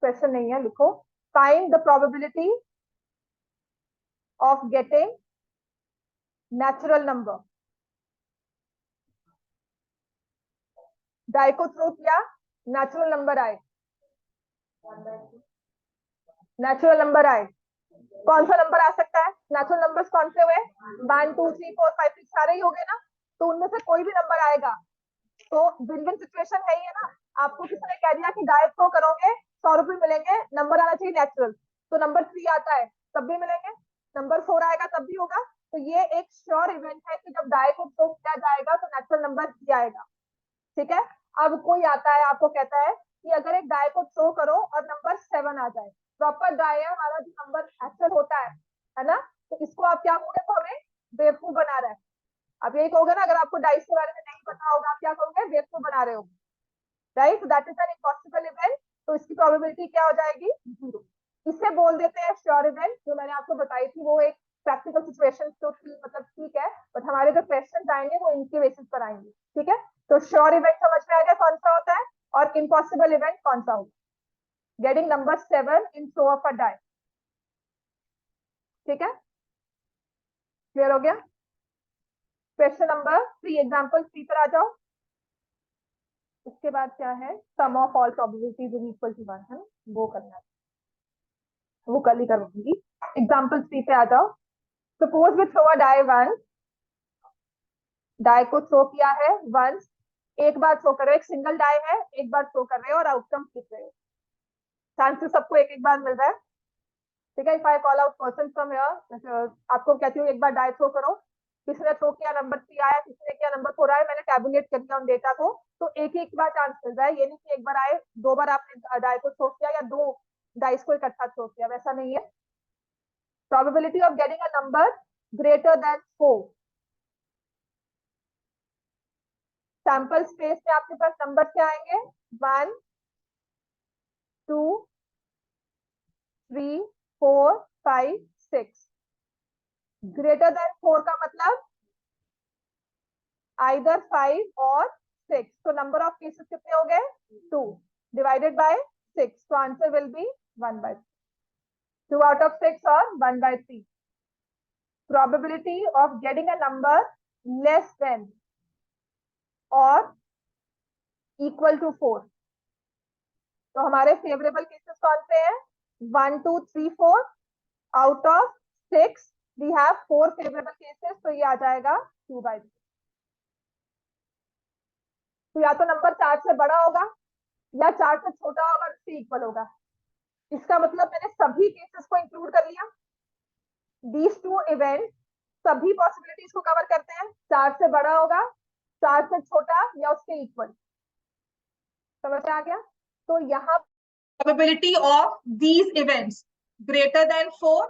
Question नहीं है, लिखो, find the probability of getting natural number. Die को थ्रो किया, नेचुरल नंबर आए, नेचुरल नंबर आए. कौन सा नंबर आ सकता है? नेचुरल नंबर्स कौन से हुए? 1 2 3 4 5 6 सारे ही हो गए ना. तो उनमें से कोई भी नंबर आएगा. तो विन विन सिचुएशन है ये ना. आपको किसी ने कह दिया कि डायरेक्ट को करोगे 100 रुपए मिलेंगे, नंबर आना चाहिए नेचुरल, तो नंबर 3 आता है तब भी मिलेंगे, नंबर 4 आएगा तब भी होगा. तो ये एक श्योर इवेंट है कि जब डाई को थ्रो किया जाएगा तो नेचुरल नंबर 3 आएगा. ठीक है. अब कोई आता है आपको कहता है कि अगर एक डाई को थ्रो करो और नंबर 7 आ जाए, प्रॉपर डाई है हमारा, जो नंबर एक्चुअल होता है ना, तो इसको आप क्या कहोगे? तो हमें बेवकूफ बना रहा है. आप यही कहोगे ना, अगर आपको डाइस के बारे में नहीं पता होगा आप क्या कहोगे? बेवकूफ बना रहे हो. Right. That is an impossible event. तो इसकी प्रोबेबिलिटी क्या हो जाएगी? 0. इसे बोल देते हैं श्योर इवेंट. जो मैंने आपको बताई थी वो एक प्रैक्टिकल सिचुएशन तो मतलब ठीक है, बट हमारे जो क्वेश्चन आएंगे वो इनके बेसिस पर आएंगे. ठीक है. तो श्योर इवेंट समझ में आ गया कौन सा होता है, और इम्पॉसिबल इवेंट कौन सा होगा? Getting number 7 in throw of a die. ठीक है. क्लियर हो गया? क्वेश्चन नंबर 3, एग्जाम्पल 3 पर आ जाओ. उसके बाद क्या है? Sum of all probabilities is equal to 1, है ना, वो करना है, वो कल ही करूंगी. एग्जाम्पल 3 पे आ जाओ. Suppose we throw a die once. Die को थ्रो किया है वंस, एक बार थ्रो कर रहे हो, एक सिंगल डाई है, एक बार थ्रो कर रहे हो और आउटकम लिख रहे हो. चांसेस सबको एक एक बार मिल रहा है. ठीक है, if I call out person from here, आपको कहती हूँ एक बार डाई थ्रो करो, किसने थ्रो किया नंबर 3 आया, किसने किया नंबर 4 आया, मैंने टैबुलेट कर दिया उन डेटा को, तो एक एक बार चांस मिल रहा है, ये नहीं कि एक बार आए 2 बार आपने डाई को थ्रो किया या 2 डाइस को इकट्ठा थ्रो किया, वैसा नहीं है। Probability of getting a number greater than 4, sample space में आपके पास नंबर क्या आएंगे, 1 2 3 4 5 6, ग्रेटर देन 4 का मतलब आइदर 5 और 6, तो नंबर ऑफ केसेस कितने हो गए, 2 डिवाइडेड बाय 6, तो answer will be 1/3, 2 out of 6 or 1/3. Probability of getting a number less than or equal to 4, तो हमारे फेवरेबल केसेस कौन से हैं, 1 2 3 4, out of 6 we have 4 favourable cases, तो ये आ जाएगा 2/3, तो या तो नंबर 4 से बड़ा होगा या 4 से छोटा होगा, उससे इक्वल होगा, इसका मतलब मैंने सभी केसेस को इंक्लूड कर लिया, दीज टू इवेंट सभी पॉसिबिलिटीज को कवर करते हैं, 4 से बड़ा होगा, 4 से छोटा या उसके इक्वल, समझ में आ गया। तो यहाँ probability of these events greater than 4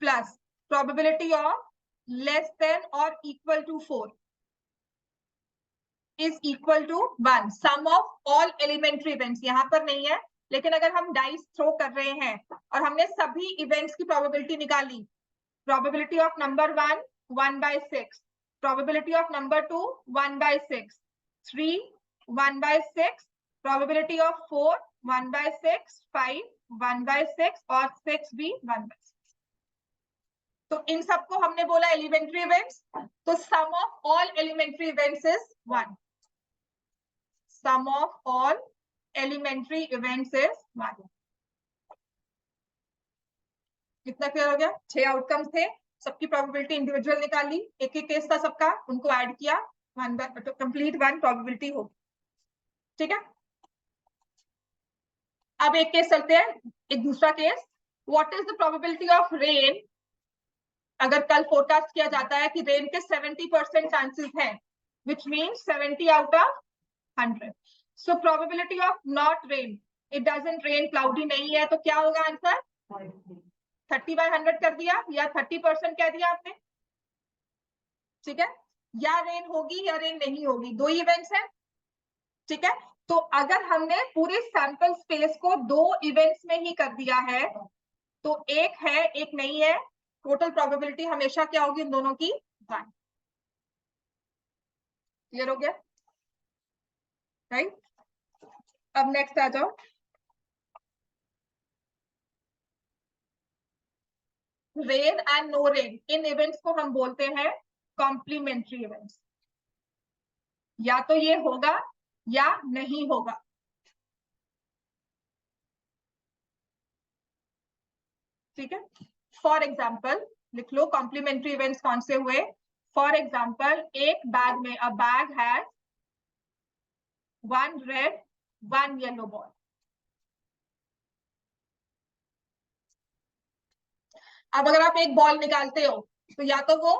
plus probability of less than और equal to 4 is equal to 1, sum of all elementary events, यहाँ पर नहीं है, लेकिन अगर हम डाइस थ्रो कर रहे हैं और हमने सभी इवेंट्स की प्रोबेबिलिटी निकाली, probability of number 1 1/6, probability of number 2 1/6, 3 1/6, probability of 4 1/6, 5 1/6 और 6 भी 1/6, तो इन सबको हमने बोला एलिमेंट्री इवेंट्स, तो sum of all elementary events is 1, sum of all elementary events is 1. कितना क्लियर हो गया, 6 आउटकम्स थे, सबकी प्रोबेबिलिटी इंडिविजुअल निकाली, एक एक केस था सबका, उनको ऐड किया, कंप्लीट 1 प्रोबेबिलिटी होगी, ठीक है। अब एक केस चलते हैं, एक दूसरा case, what is the probability of rain, अगर कल फोरकास्ट किया जाता है कि रेन के 70% चांसेस हैं, which means 70 out of 100, so probability of not rain, it doesn't rain, cloudy नहीं है, तो क्या होगा आंसर, 30/100 कर दिया या 30% कह दिया आपने, ठीक है, या रेन होगी या रेन नहीं होगी, 2 इवेंट्स हैं, ठीक है। तो अगर हमने पूरे सैंपल स्पेस को 2 इवेंट्स में ही कर दिया है, तो एक है एक नहीं है, टोटल प्रोबेबिलिटी हमेशा क्या होगी इन दोनों की, 1, क्लियर हो गया, राइट। अब नेक्स्ट आ जाओ, रेन एंड नो रेन, इन इवेंट्स को हम बोलते हैं कॉम्प्लीमेंट्री इवेंट्स, या तो ये होगा या नहीं होगा, ठीक है। फॉर एग्जाम्पल लिख लो कॉम्प्लीमेंट्री इवेंट्स कौन से हुए, फॉर एग्जाम्पल एक बैग में, अ bag has 1 red 1 yellow ball, अब अगर आप एक बॉल निकालते हो तो या तो वो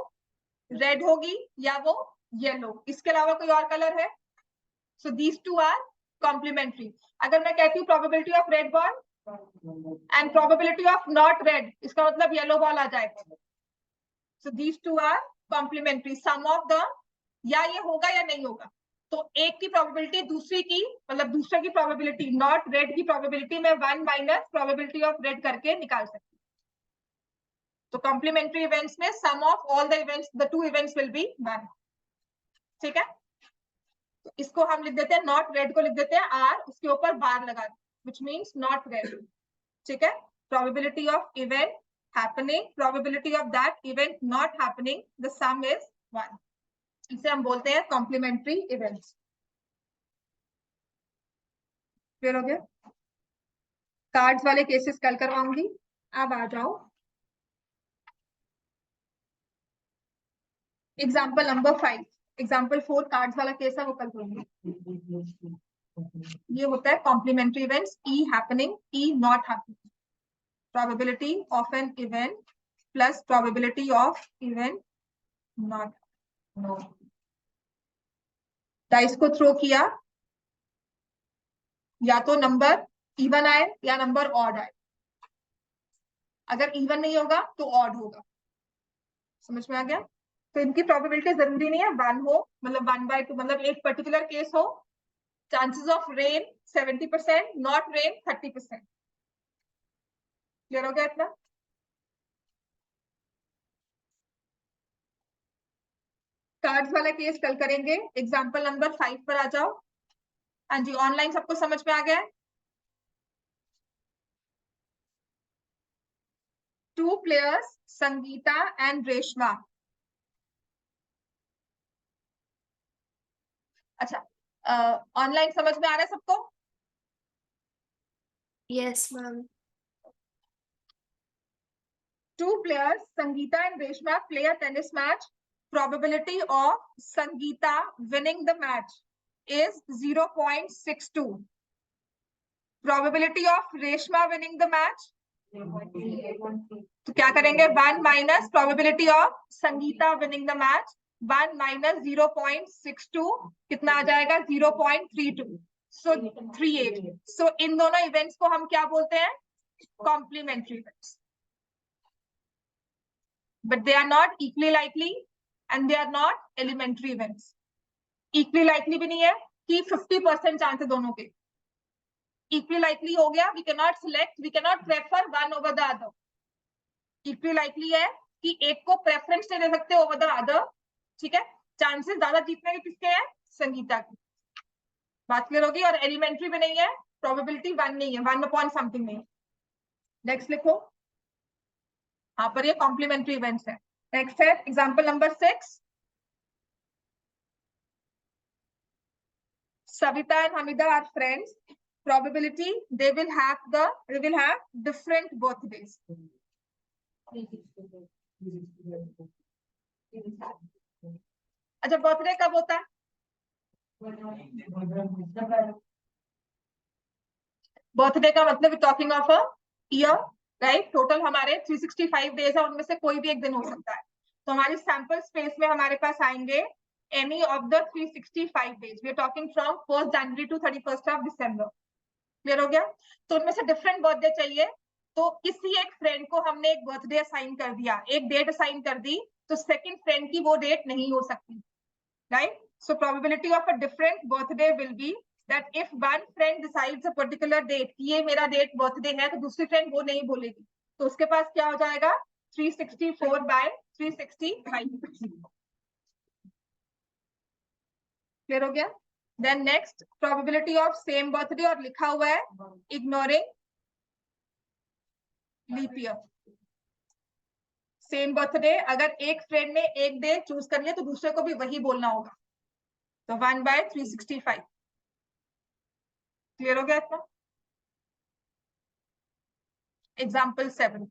रेड होगी या वो येलो, इसके अलावा कोई और कलर है, so these two are complementary. अगर मैं कहती हूँ probability of red ball and probability of not red, इसका मतलब येलो बॉल आ जाएगा, so these two are complementary, sum of the, या ये होगा या नहीं होगा, तो एक की प्रोबेबिलिटी दूसरी की, मतलब दूसरे की प्रोबेबिलिटी नॉट रेड की प्रोबेबिलिटी में 1 माइनस प्रोबेबिलिटी ऑफ रेड करके निकाल सकती हूँ, तो कॉम्प्लीमेंट्री इवेंट्स में sum of all the events, the 2 events will be 1, ठीक है। तो इसको हम लिख देते हैं, नॉट रेड को लिख देते हैं आर, उसके ऊपर बार लगा, व्हिच मींस नॉट रेड, ठीक है। Probability of event happening, probability of that event not happening, the some is 1, इसे हम बोलते हैं कॉम्प्लीमेंट्री इवेंट्स, क्लियर हो गया। कार्ड्स वाले केसेस कल करवाऊंगी, अब आ जाओ एग्जाम्पल नंबर 5, एग्जाम्पल 4 कार्ड्स वाला केस है वो कल करूंगी। ये होता है complementary events, E happening, E not happening. Probability of an event plus probability of event not. Dice को थ्रो किया, या तो नंबर इवन आए या नंबर ऑड आए। अगर इवन नहीं होगा तो ऑड होगा। समझ में आ गया? तो इनकी प्रोबेबिलिटी जरूरी नहीं है 1 हो, मतलब 1/2, मतलब एक पर्टिकुलर केस हो, chances of rain 70%, not rain 30%। Clear हो गया इतना? कार्ड्स वाला केस कल करेंगे। एग्जांपल नंबर 5 पर आ जाओ। हाँ जी, ऑनलाइन सबको समझ में आ गया है? 2 players, संगीता एंड रेशमा। अच्छा, ऑनलाइन समझ में आ रहा है सबको? Yes ma'am. 2 players, Sangeeta and Reshma, play a tennis match. Probability of Sangeeta winning the match is 0.62. Probability of Reshma winning the match, तो क्या करेंगे? 1 minus probability of Sangeeta winning the match, 1 minus 0.62, कितना आ जाएगा? 0.32. So 38. So इन दोनों events को हम क्या बोलते हैं? Complementary events. But they are not equally likely and they are not elementary events. Equally likely भी नहीं है कि 50% चांस है दोनों के। Equally likely हो गया, we cannot select, we cannot prefer one over the other. Equally likely है कि एक को preference दे सकते हो over the other, ठीक है? चांसेस ज्यादा जीतने के किसके हैं? संगीता की। बात क्लियर होगी? और elementary भी नहीं है, probability 1 नहीं है, 1 upon something नहीं है। नेक्स्ट लिखो, यहाँ पर ये कॉम्प्लीमेंट्री इवेंट्स है। नेक्स्ट है example number 6। Savita and Hamida are friends. Probability they will have different birthdays. अच्छा, बर्थडे कब होता है? बर्थडे का मतलब talking of a year, right? Total हमारे 365 डेज है, उनमें से कोई भी एक दिन हो सकता है। तो हमारी सैंपल स्पेस में हमारे पास आएंगे any of the 365 days. We are talking from 1st January to 31st of December. Clear हो गया? तो उनमें से डिफरेंट बर्थडे चाहिए, तो किसी एक फ्रेंड को हमने एक बर्थडे असाइन कर दिया, एक डेट असाइन कर दी, तो सेकंड फ्रेंड की वो डेट नहीं हो सकती, right? So probability of a different birthday will be that if one friend decides a particular date, ये मेरा डेट बर्थडे है, तो दूसरी फ्रेंड वो नहीं बोलेगी, तो उसके पास क्या हो जाएगा? 364/365। क्लियर हो गया? Then next, probability of same birthday, और लिखा हुआ है ignoring leap year. Same birthday, अगर एक फ्रेंड ने एक डे चूज कर लिया तो दूसरे को भी वही बोलना होगा, तो 1/365। क्लियर हो गया इतना? एग्जाम्पल 7।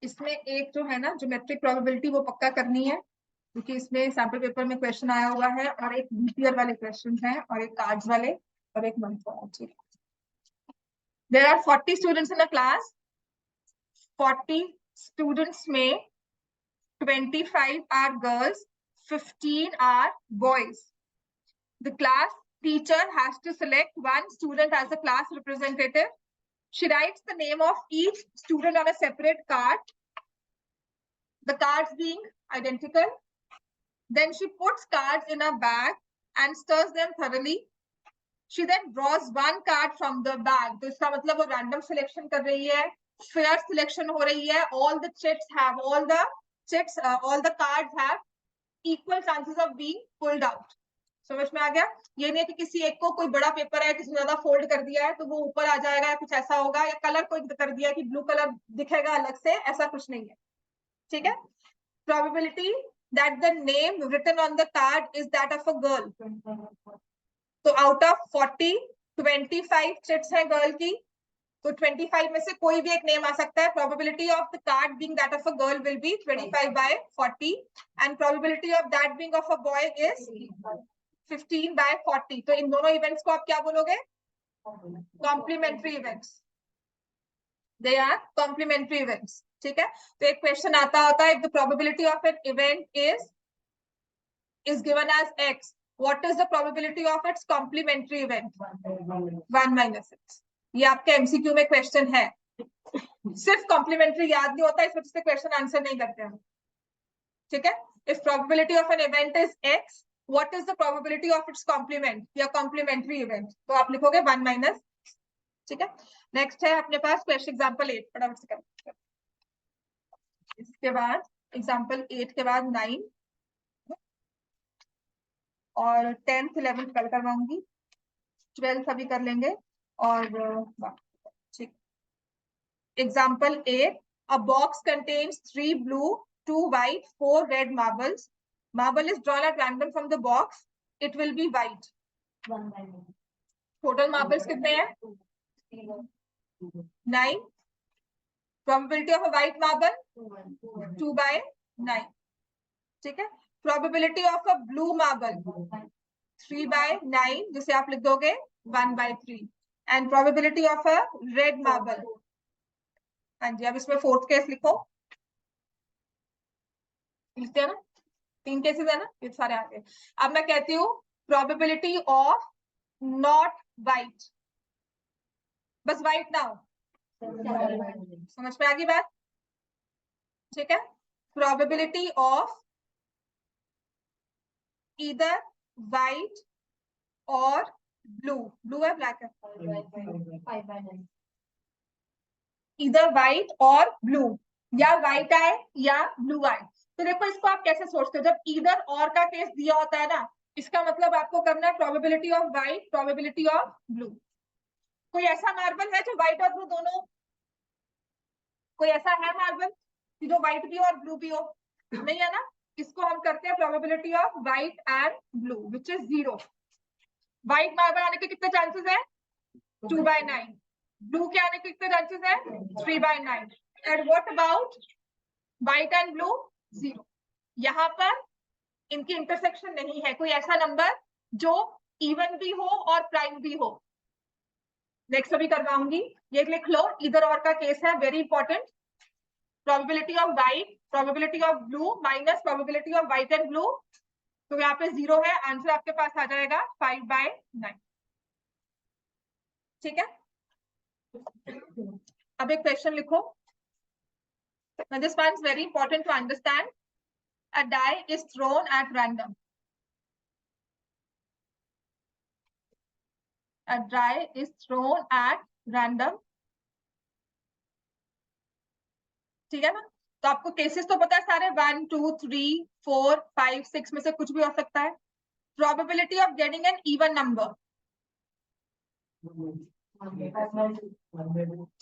इसमें एक जो है ना ज्योमेट्रिक प्रोबेबिलिटी, वो पक्का करनी है, क्योंकि इसमें सैंपल पेपर में क्वेश्चन आया हुआ है, और एक लीप ईयर वाले क्वेश्चन है, और एक कार्ड्स वाले, और एक मंथ वाला। ठीक है, there are 40 students in a class. 40 students में 25 are girls, 15 are boys. The class teacher has to select one student as a class representative. She writes the name of each student on a separate card, the cards being identical. Then she puts cards in a bag and stirs them thoroughly. She then draws one card from the bag. तो इसका मतलब वो random selection कर रही है, fair selection हो रही है. All the cards have equal chances of being pulled out. समझ में आ गया? ये नहीं है कि किसी एक को कोई बड़ा पेपर है, किसी ज्यादा फोल्ड कर दिया है तो वो ऊपर आ जाएगा, या कुछ ऐसा होगा, या कलर कोई कर दिया कि ब्लू कलर दिखेगा अलग से, ऐसा कुछ नहीं है। ठीक है? Probability that the name written on the card is that of a girl. तो आउट ऑफ 40, 25 चिट्स है गर्ल की, तो 25 में से कोई भी एक नेम आ सकता है. Probability of the card being that of a girl will be 25/40 and probability of that being of a boy is 15/40. तो इन दोनों इवेंट्स को आप क्या बोलोगे? Complementary events. They are complementary events. ठीक है. तो एक क्वेश्चन आता होता है, if the probability of an event is given as x, what is the probability of its complementary event? 1 minus x. ये आपके एमसीक्यू में क्वेश्चन है. सिर्फ कॉम्प्लीमेंट्री याद नहीं होता, इस वजह से क्वेश्चन आंसर नहीं करते हम. ठीक है. If probability of an event is x, what is the probability of its complement या complementary event? तो आप लिखोगे 1 minus. ठीक है. नेक्स्ट है अपने पास क्वेश्चन एग्जांपल 8. फटाफट से करो. इसके बाद एग्जांपल 8 के बाद 9 और 10th 11th कल करवाऊंगी, 12th अभी कर लेंगे. और ठीक. Example 8. A box contains 3 blue, 2 white, 4 red marbles. Marble is drawn at random from the box. It will be white. Total marbles कितने हैं? 9. Probability of a white marble 2/9. ठीक है. Probability of a blue marble 3/9, जिसे आप लिख दोगे 1/3. And probability of a red marble. हाँ जी. अब इसमें 4th केस लिखो. लिखते हैं ना, 3 केसेस है ना, ये सारे आगे. अब मैं कहती हूँ probability of not white. बस white ना हो. समझ में आ गई बात? ठीक है. probability of either white or blue. blue है black है? either white or blue. या white आए या blue आए. तो देखो इसको आप कैसे सोचते हो, जब either और का केस दिया होता है ना, इसका मतलब आपको करना है probability of white, probability of blue. कोई ऐसा मार्बल है जो व्हाइट और ब्लू दोनों? कोई ऐसा है मार्बल कि जो व्हाइट भी और ब्लू भी हो? नहीं है ना. इसको हम करते हैं probability of white and blue, which is 0. White marble आने के कितने चांसेस है? 2/9. ब्लू के आने के कितने चांसेस है? 3/9. And what about white and blue? 0. यहाँ पर इनकी इंटरसेक्शन नहीं है. कोई ऐसा नंबर जो इवन भी हो और प्राइम भी हो. नेक्स्ट अभी करवाऊंगी. ये लिख लो, इधर और का केस है, very important. Probability of white, probability of blue minus probability of white and blue. तो यहाँ पे 0 है. आंसर आपके पास आ जाएगा 5/9. ठीक है. अब एक क्वेश्चन लिखो. This one is very important to understand. A die is thrown at random. A die is thrown at random. ठीक है ना. तो आपको केसेस तो पता है सारे, 1 2 3 4 5 6 में से कुछ भी हो सकता है. Probability of getting an even number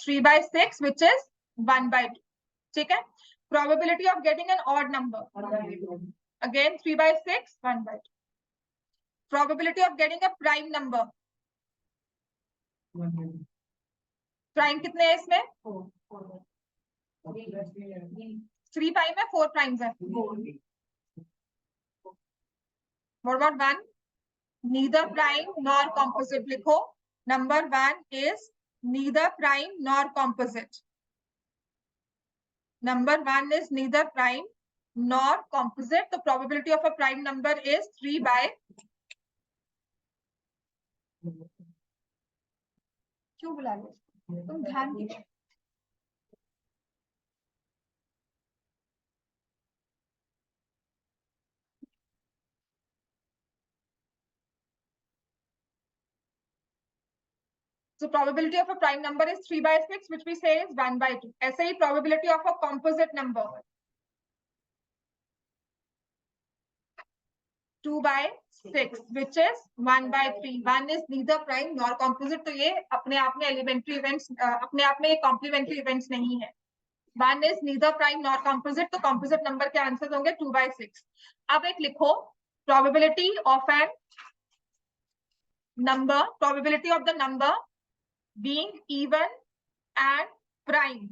3/6, which is 1/2. ठीक है. Probability of getting an odd number again 3/6, 1/2. Probability of getting a prime number. Prime कितने हैं इसमें? 3 प्राइम है, 4 प्राइम्स है. What about 1? Neither prime nor composite. लिखो. Number 1 is neither prime nor composite. Number 1 is neither prime nor composite. The probability of a prime number is 3/. क्यों बुला रहे हो? तुम ध्यान दीजिए. So probability of a prime number is 3/6, which we say is 1/2. ऐसे ही probability of a composite number 2/6, which is 1/3. 1 is neither prime nor composite. तो ये अपने आप में elementary events, अपने आप में ये complementary events नहीं है. 1 is neither prime nor composite. तो composite number के आंसर होंगे 2/6. अब एक लिखो, probability of an number, probability of the number being even and prime,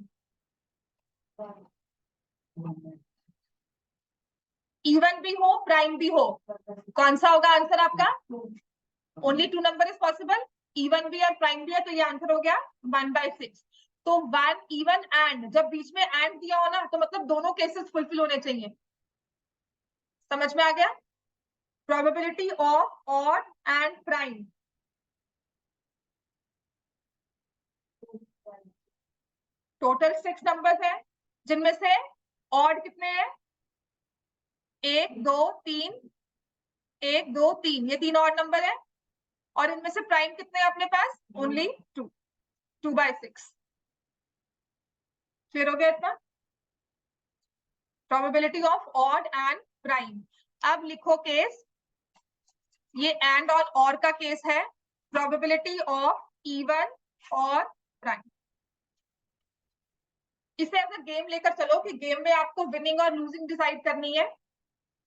even भी हो प्राइम भी हो, कौन सा होगा आंसर आपका? Only 2 number is possible, even भी और प्राइम भी है, तो ये आंसर हो गया 1/6। तो 1 इवन एंड, जब बीच में एंड दिया हो ना तो मतलब दोनों केसेस फुलफिल होने चाहिए। समझ में आ गया? Probability of odd and prime, total 6 numbers है, जिनमें से ऑड कितने हैं? 1 2 3, 1 2 3, ये 3 ऑड नंबर है। और इनमें से प्राइम कितने हैं अपने पास? ओनली 2, 2/6। क्लियर हो गया इतना? Probability of odd and prime. अब लिखो केस, ये एंड और का केस है, प्रोबेबिलिटी ऑफ इवन और प्राइम। इसे ऐसा गेम लेकर चलो कि गेम में आपको विनिंग और लूजिंग डिसाइड करनी है,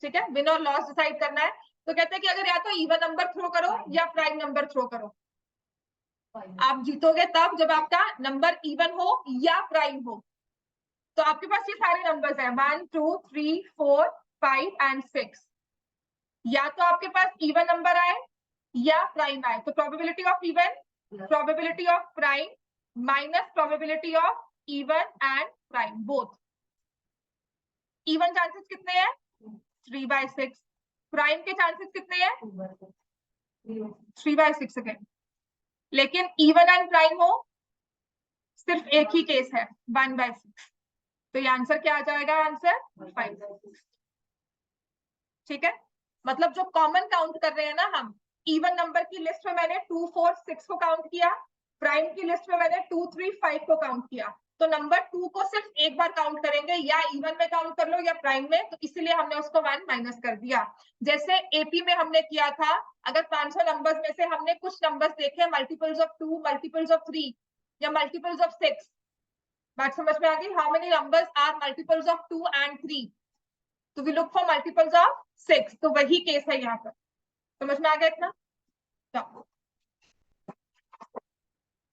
ठीक है, विन और लॉस डिसाइड करना है। तो कहते हैं कि अगर या तो इवन नंबर थ्रो करो या प्राइम नंबर थ्रो करो। आप जीतोगे तब जब आपका नंबर इवन हो या प्राइम हो। तो आपके पास ये सारे नंबर्स हैं 1 2 3 4 5 एंड 6, या तो आपके पास इवन नंबर आए या प्राइम आए, तो probability of even, probability of prime minus probability of even and prime both. Even chances कितने हैं? 3/6। प्राइम के चांसेस कितने हैं? 3/6 अगेन। लेकिन इवन एंड प्राइम हो सिर्फ एक ही केस है 1/6। तो ये आंसर क्या आ जाएगा? आंसर 5। ठीक है, मतलब जो कॉमन काउंट कर रहे हैं ना हम, इवन नंबर की लिस्ट में मैंने 2 4 6 को काउंट किया, प्राइम की लिस्ट में मैंने 2 3 5 को काउंट किया। तो नंबर 2 को सिर्फ एक बार काउंट करेंगे, या इवन में काउंट कर लो या प्राइम में, तो इसलिए हमने उसको 1 माइनस कर दिया। जैसे एपी में हमने किया था, अगर 500 नंबर्स में से हमने कुछ नंबर्स देखे मल्टीपल्स ऑफ 2, मल्टीपल्स ऑफ 3 या मल्टीपल्स ऑफ 6, बात समझ में आ गई? How many numbers are multiples of 2 and 3? तो we look for multiples of 6, तो वही केस है यहाँ पर। समझ में आ गया इतना? तो